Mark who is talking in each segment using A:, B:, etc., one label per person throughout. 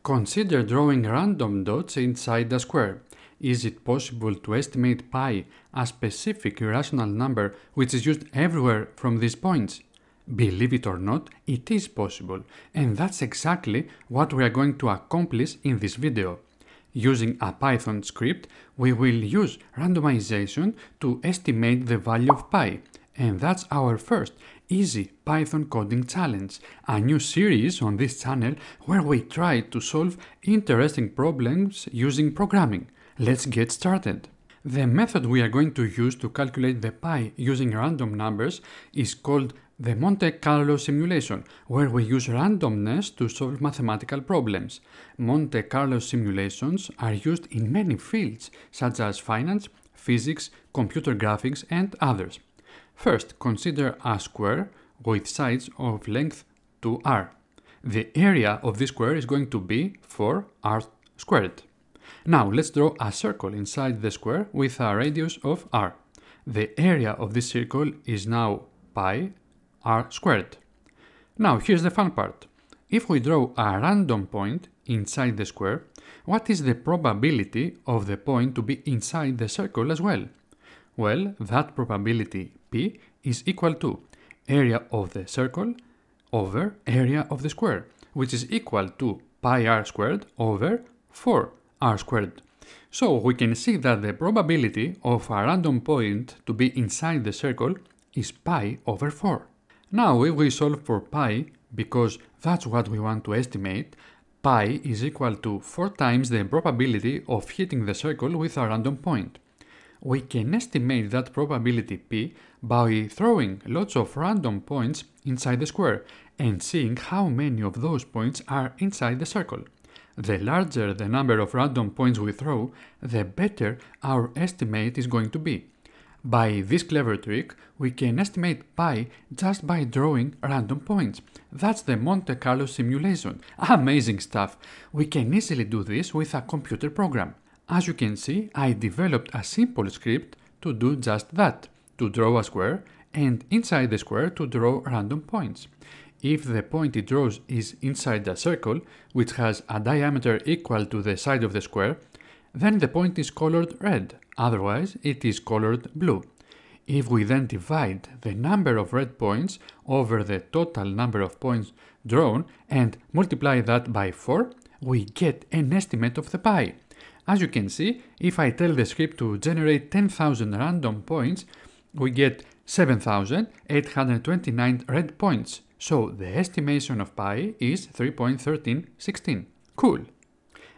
A: Consider drawing random dots inside a square. Is it possible to estimate pi, a specific irrational number which is used everywhere from these points? Believe it or not, it is possible, and that's exactly what we are going to accomplish in this video. Using a Python script, we will use randomization to estimate the value of pi, and that's our first easy Python coding challenge, a new series on this channel where we try to solve interesting problems using programming. Let's get started. The method we are going to use to calculate the pi using random numbers is called the Monte Carlo simulation, where we use randomness to solve mathematical problems. Monte Carlo simulations are used in many fields, such as finance, physics, computer graphics, and others. First, consider a square with sides of length 2r. The area of this square is going to be 4r squared. Now let's draw a circle inside the square with a radius of r. The area of this circle is now pi r squared. Now here's the fun part. If we draw a random point inside the square, what is the probability of the point to be inside the circle as well? Well, that probability p is equal to area of the circle over area of the square, which is equal to pi r squared over 4r squared. So we can see that the probability of a random point to be inside the circle is pi over 4. Now if we solve for pi, because that's what we want to estimate, pi is equal to 4 times the probability of hitting the circle with a random point. We can estimate that probability p by throwing lots of random points inside the square and seeing how many of those points are inside the circle. The larger the number of random points we throw, the better our estimate is going to be. By this clever trick, we can estimate pi just by drawing random points. That's the Monte Carlo simulation. Amazing stuff! We can easily do this with a computer program. As you can see, I developed a simple script to do just that, to draw a square, and inside the square to draw random points. If the point it draws is inside a circle, which has a diameter equal to the side of the square, then the point is colored red, otherwise it is colored blue. If we then divide the number of red points over the total number of points drawn and multiply that by 4, we get an estimate of the pi. As you can see, if I tell the script to generate 10,000 random points, we get 7,829 red points. So the estimation of pi is 3.1316. Cool!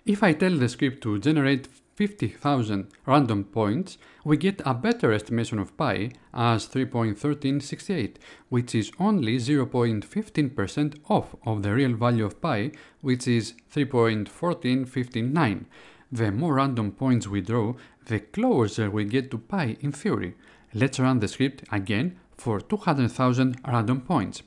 A: If I tell the script to generate 50,000 random points, we get a better estimation of pi as 3.1368, which is only 0.15% off of the real value of pi, which is 3.14159. The more random points we draw, the closer we get to pi in theory. Let's run the script again for 200,000 random points.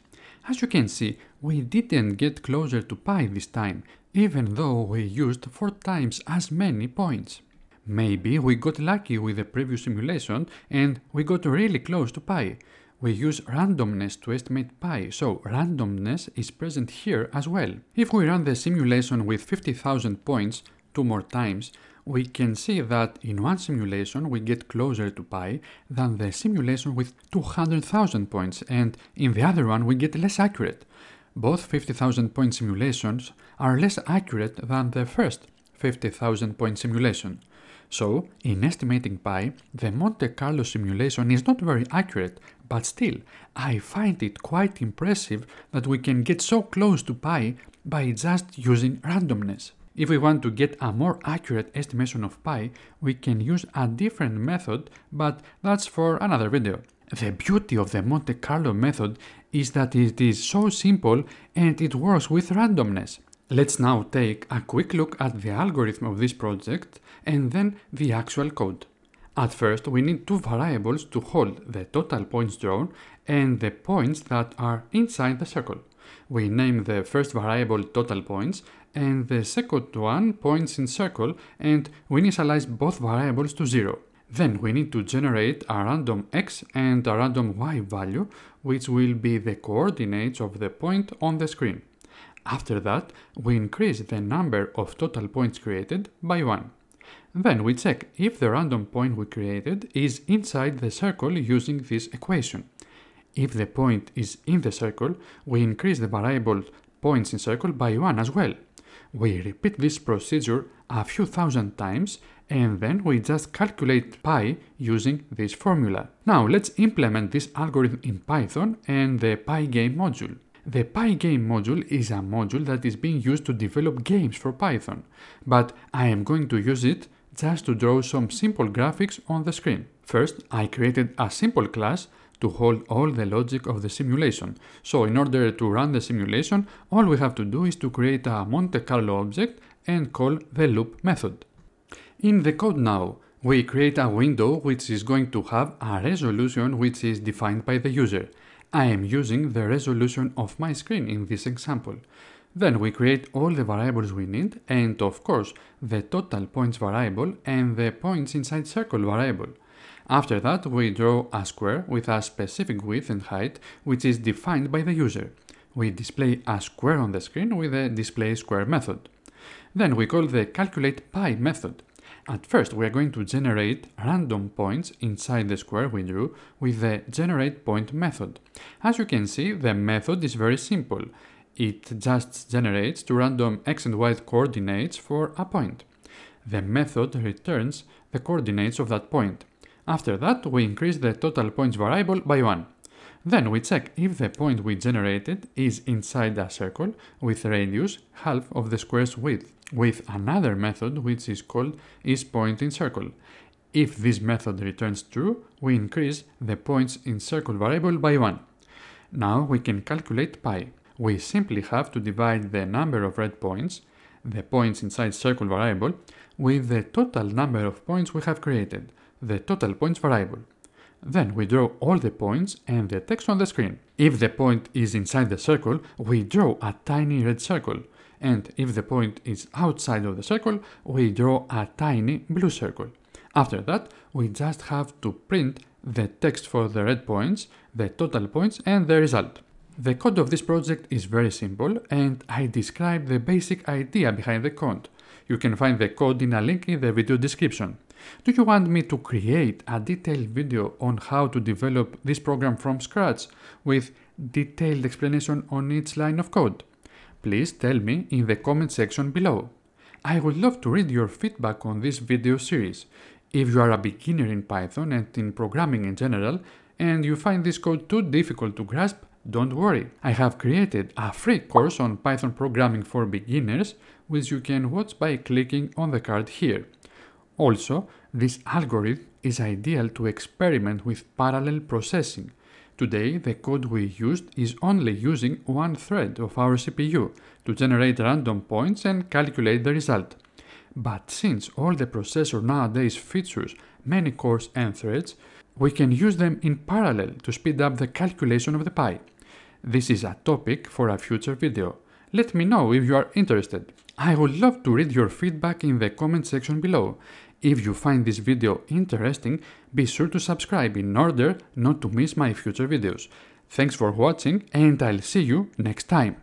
A: As you can see, we didn't get closer to pi this time, even though we used 4 times as many points. Maybe we got lucky with the previous simulation and we got really close to pi. We use randomness to estimate pi, so randomness is present here as well. If we run the simulation with 50,000 points 2 more times, we can see that in one simulation we get closer to pi than the simulation with 200,000 points, and in the other one we get less accurate. Both 50,000 point simulations are less accurate than the first 50,000 point simulation. So, in estimating pi, the Monte Carlo simulation is not very accurate, but still, I find it quite impressive that we can get so close to pi by just using randomness. If we want to get a more accurate estimation of pi, we can use a different method, but that's for another video. The beauty of the Monte Carlo method is that it is so simple and it works with randomness. Let's now take a quick look at the algorithm of this project and then the actual code. At first, we need 2 variables to hold the total points drawn and the points that are inside the circle. We name the first variable total points and the second one points in circle, and we initialize both variables to 0. Then we need to generate a random x and a random y value, which will be the coordinates of the point on the screen. After that, we increase the number of total points created by 1. Then we check if the random point we created is inside the circle using this equation. If the point is in the circle, we increase the variable points in circle by 1 as well. We repeat this procedure a few thousand times and then we just calculate pi using this formula. Now let's implement this algorithm in Python and the Pygame module. The Pygame module is a module that is being used to develop games for Python, but I am going to use it just to draw some simple graphics on the screen. First, I created a simple class to hold all the logic of the simulation. So in order to run the simulation, all we have to do is to create a Monte Carlo object and call the loop method. In the code now, we create a window which is going to have a resolution which is defined by the user. I am using the resolution of my screen in this example. Then we create all the variables we need and of course the total points variable and the points inside circle variable. After that, we draw a square with a specific width and height which is defined by the user. We display a square on the screen with the displaySquare method. Then we call the calculatePi method. At first, we are going to generate random points inside the square we drew with the generatePoint method. As you can see, the method is very simple. It just generates two random x and y coordinates for a point. The method returns the coordinates of that point. After that, we increase the total points variable by 1. Then we check if the point we generated is inside a circle with radius half of the square's width, with another method which is called isPointInCircle. If this method returns true, we increase the points in circle variable by 1. Now we can calculate pi. We simply have to divide the number of red points, the points inside circle variable, with the total number of points we have created, the total points variable. Then we draw all the points and the text on the screen. If the point is inside the circle, we draw a tiny red circle. And if the point is outside of the circle, we draw a tiny blue circle. After that, we just have to print the text for the red points, the total points and the result. The code of this project is very simple and I describe the basic idea behind the code. You can find the code in a link in the video description. Do you want me to create a detailed video on how to develop this program from scratch with detailed explanation on each line of code? Please tell me in the comment section below. I would love to read your feedback on this video series. If you are a beginner in Python and in programming in general, and you find this code too difficult to grasp, don't worry. I have created a free course on Python programming for beginners, which you can watch by clicking on the card here. Also, this algorithm is ideal to experiment with parallel processing. Today, the code we used is only using one thread of our CPU to generate random points and calculate the result. But since all the processor nowadays features many cores and threads, we can use them in parallel to speed up the calculation of the pi. This is a topic for a future video. Let me know if you are interested. I would love to read your feedback in the comment section below. If you find this video interesting, be sure to subscribe in order not to miss my future videos. Thanks for watching and I'll see you next time.